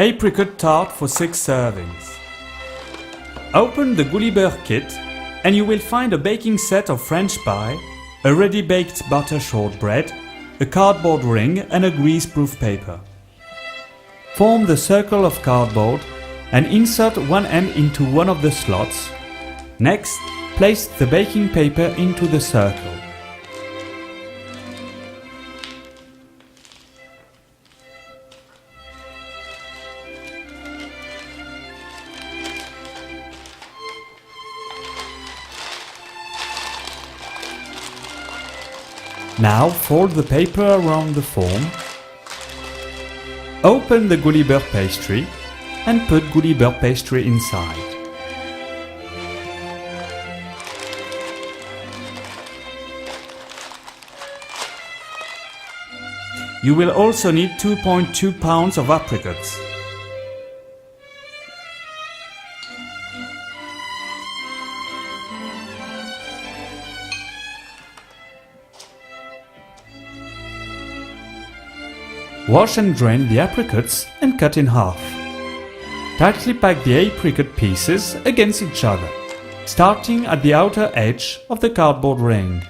Apricot tart for 6 servings. Open the Goulibeur kit and you will find a baking set of French pie, a ready-baked butter shortbread, a cardboard ring and a greaseproof paper. Form the circle of cardboard and insert one end into one of the slots. Next, place the baking paper into the circle. Now fold the paper around the form. Open the Goulibeur pastry and put Goulibeur pastry inside. You will also need 2.2 pounds of apricots. Wash and drain the apricots and cut in half. Tightly pack the apricot pieces against each other, starting at the outer edge of the cardboard ring.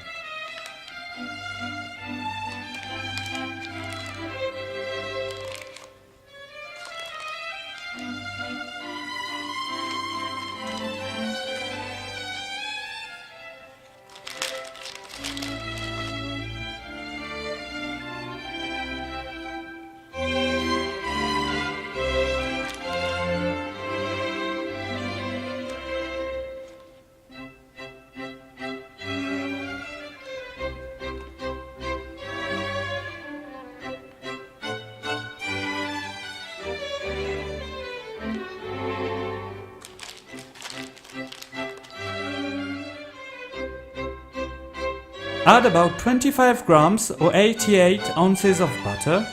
Add about 25 grams or 88 ounces of butter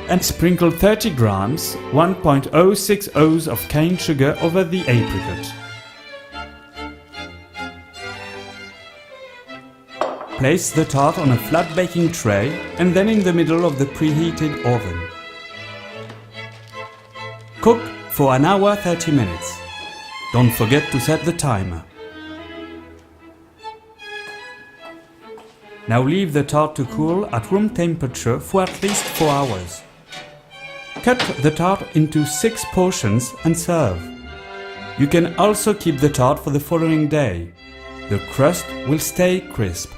and sprinkle 30 grams, 1.06 oz of cane sugar over the apricot. Place the tart on a flat baking tray and then in the middle of the preheated oven. Cook for an hour 30 minutes. Don't forget to set the timer. Now leave the tart to cool at room temperature for at least 4 hours. Cut the tart into 6 portions and serve. You can also keep the tart for the following day. The crust will stay crisp.